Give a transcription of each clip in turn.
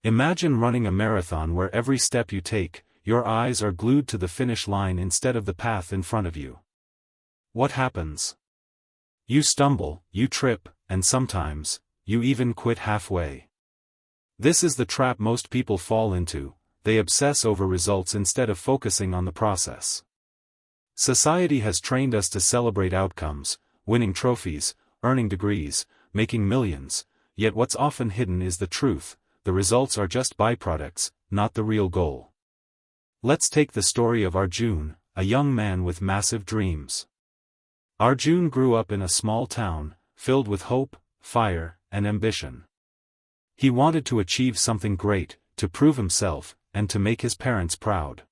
Imagine running a marathon where every step you take, your eyes are glued to the finish line instead of the path in front of you. What happens? You stumble, you trip, and sometimes, you even quit halfway. This is the trap most people fall into. They obsess over results instead of focusing on the process. Society has trained us to celebrate outcomes, winning trophies, earning degrees, making millions, yet what's often hidden is the truth: the results are just byproducts, not the real goal. Let's take the story of Arjun, a young man with massive dreams. Arjun grew up in a small town, filled with hope, fire, and ambition. He wanted to achieve something great, to prove himself, and to make his parents proud.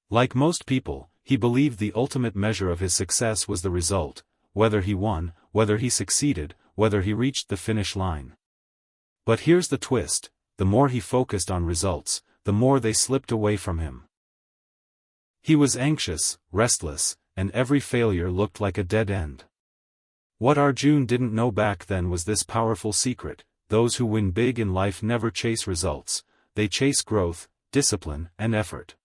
Like most people, he believed the ultimate measure of his success was the result, whether he won, whether he succeeded, whether he reached the finish line. But here's the twist: the more he focused on results, the more they slipped away from him. He was anxious, restless, and every failure looked like a dead end. What Arjun didn't know back then was this powerful secret: those who win big in life never chase results, they chase growth, discipline, and effort.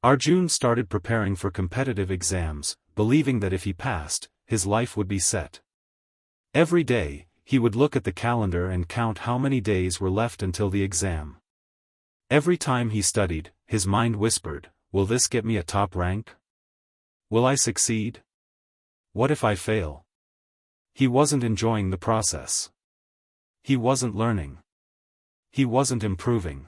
Arjun started preparing for competitive exams, believing that if he passed, his life would be set. Every day, he would look at the calendar and count how many days were left until the exam. Every time he studied, his mind whispered, "Will this get me a top rank? Will I succeed? What if I fail?" He wasn't enjoying the process. He wasn't learning. He wasn't improving.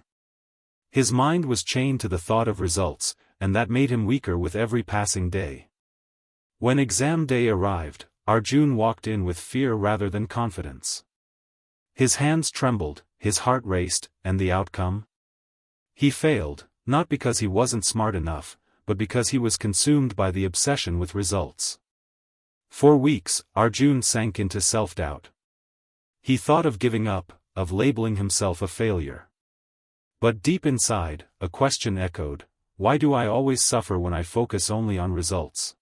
His mind was chained to the thought of results, and that made him weaker with every passing day. When exam day arrived, Arjun walked in with fear rather than confidence. His hands trembled, his heart raced, and the outcome? He failed, not because he wasn't smart enough, but because he was consumed by the obsession with results. For weeks, Arjun sank into self-doubt. He thought of giving up, of labeling himself a failure. But deep inside, a question echoed: why do I always suffer when I focus only on results?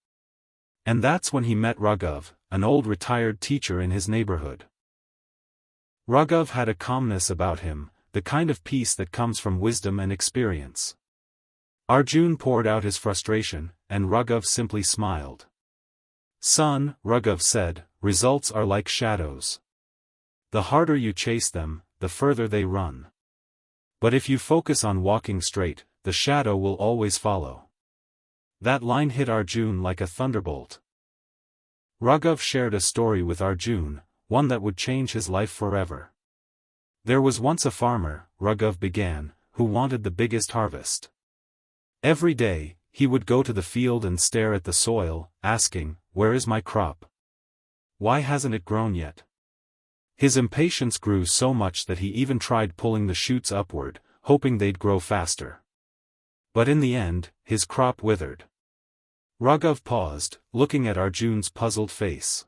And that's when he met Raghav, an old retired teacher in his neighborhood. Raghav had a calmness about him, the kind of peace that comes from wisdom and experience. Arjun poured out his frustration, and Raghav simply smiled. "Son," Raghav said, "results are like shadows. The harder you chase them, the further they run. But if you focus on walking straight, the shadow will always follow." That line hit Arjun like a thunderbolt. Raghav shared a story with Arjun, one that would change his life forever. There was once a farmer, Raghav began, who wanted the biggest harvest. Every day, he would go to the field and stare at the soil, asking, "Where is my crop? Why hasn't it grown yet?" His impatience grew so much that he even tried pulling the shoots upward, hoping they'd grow faster. But in the end, his crop withered. Raghav paused, looking at Arjun's puzzled face.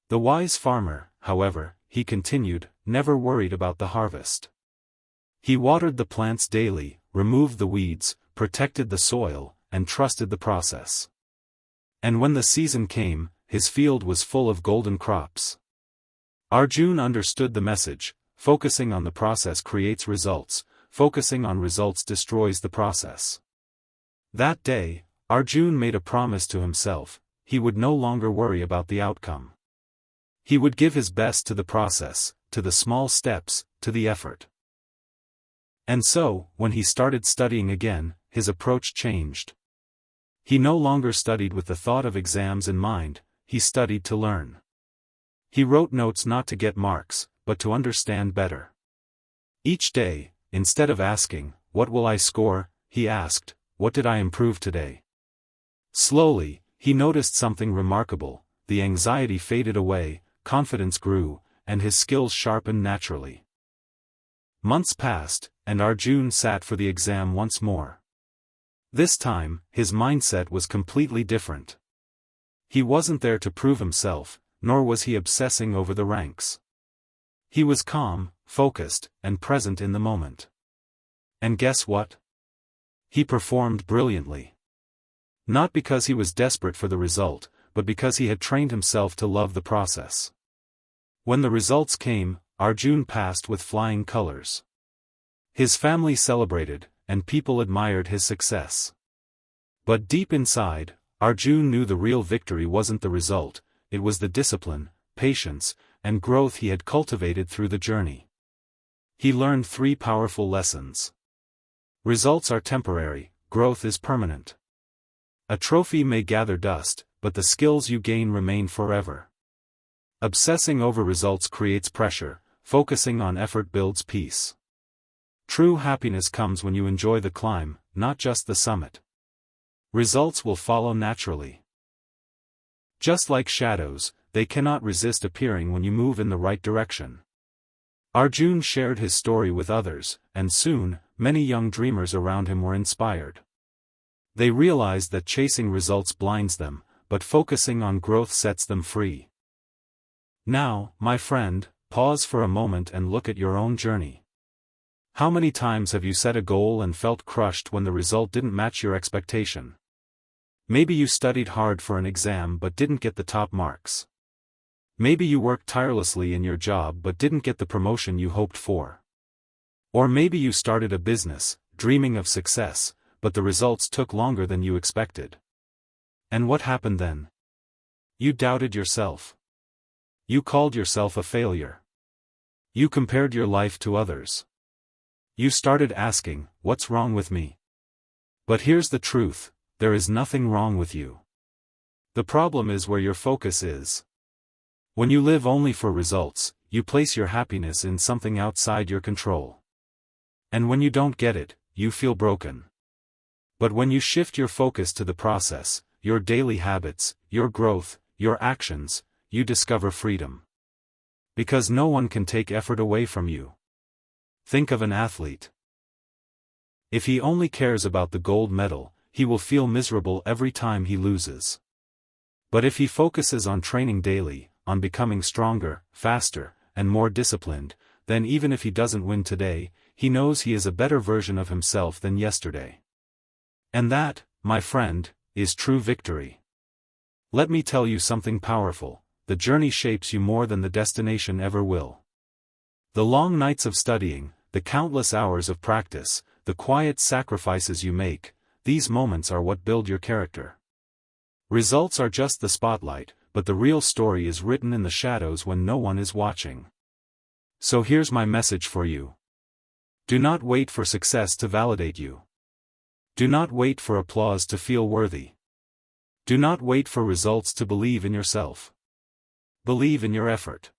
The wise farmer, however, he continued, never worried about the harvest. He watered the plants daily, removed the weeds, protected the soil, and trusted the process. And when the season came, his field was full of golden crops. Arjun understood the message: focusing on the process creates results, focusing on results destroys the process. That day, Arjun made a promise to himself: he would no longer worry about the outcome. He would give his best to the process, to the small steps, to the effort. And so, when he started studying again, his approach changed. He no longer studied with the thought of exams in mind, he studied to learn. He wrote notes not to get marks, but to understand better. Each day, instead of asking, "What will I score?" he asked, "What did I improve today?" Slowly, he noticed something remarkable: the anxiety faded away, confidence grew, and his skills sharpened naturally. Months passed, and Arjun sat for the exam once more. This time, his mindset was completely different. He wasn't there to prove himself, nor was he obsessing over the ranks. He was calm, focused, and present in the moment. And guess what? He performed brilliantly. Not because he was desperate for the result, but because he had trained himself to love the process. When the results came, Arjun passed with flying colors. His family celebrated, and people admired his success. But deep inside, Arjun knew the real victory wasn't the result, it was the discipline, patience, and growth he had cultivated through the journey. He learned 3 powerful lessons. Results are temporary, growth is permanent. A trophy may gather dust, but the skills you gain remain forever. Obsessing over results creates pressure, focusing on effort builds peace. True happiness comes when you enjoy the climb, not just the summit. Results will follow naturally. Just like shadows, they cannot resist appearing when you move in the right direction. Arjun shared his story with others, and soon, many young dreamers around him were inspired. They realized that chasing results blinds them, but focusing on growth sets them free. Now, my friend, pause for a moment and look at your own journey. How many times have you set a goal and felt crushed when the result didn't match your expectation? Maybe you studied hard for an exam but didn't get the top marks. Maybe you worked tirelessly in your job but didn't get the promotion you hoped for. Or maybe you started a business, dreaming of success, but the results took longer than you expected. And what happened then? You doubted yourself. You called yourself a failure. You compared your life to others. You started asking, what's wrong with me? But here's the truth, there is nothing wrong with you. The problem is where your focus is. When you live only for results, you place your happiness in something outside your control. And when you don't get it, you feel broken. But when you shift your focus to the process, your daily habits, your growth, your actions, you discover freedom. Because no one can take effort away from you. Think of an athlete. If he only cares about the gold medal, he will feel miserable every time he loses. But if he focuses on training daily, on becoming stronger, faster, and more disciplined, then even if he doesn't win today, he knows he is a better version of himself than yesterday. And that, my friend, is true victory. Let me tell you something powerful, the journey shapes you more than the destination ever will. The long nights of studying, the countless hours of practice, the quiet sacrifices you make, these moments are what build your character. Results are just the spotlight, but the real story is written in the shadows when no one is watching. So here's my message for you. Do not wait for success to validate you. Do not wait for applause to feel worthy. Do not wait for results to believe in yourself. Believe in your effort.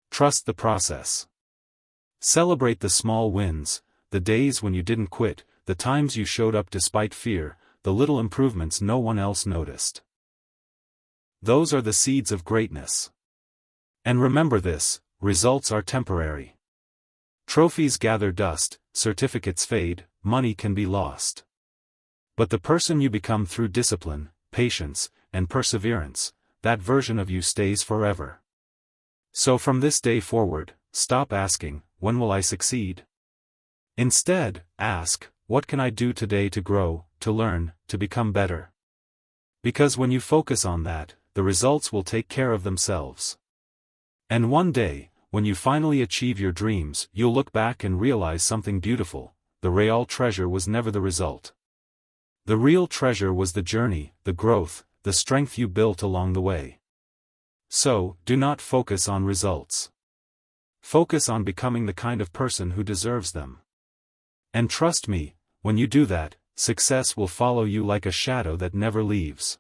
Trust the process. Celebrate the small wins, the days when you didn't quit, the times you showed up despite fear, the little improvements no one else noticed. Those are the seeds of greatness. And remember this, results are temporary. Trophies gather dust, certificates fade, money can be lost. But the person you become through discipline, patience, and perseverance, that version of you stays forever. So from this day forward, stop asking, when will I succeed? Instead, ask, what can I do today to grow, to learn, to become better? Because when you focus on that, the results will take care of themselves. And one day, when you finally achieve your dreams, you'll look back and realize something beautiful, the real treasure was never the result. The real treasure was the journey, the growth, the strength you built along the way. So, do not focus on results. Focus on becoming the kind of person who deserves them. And trust me, when you do that, success will follow you like a shadow that never leaves.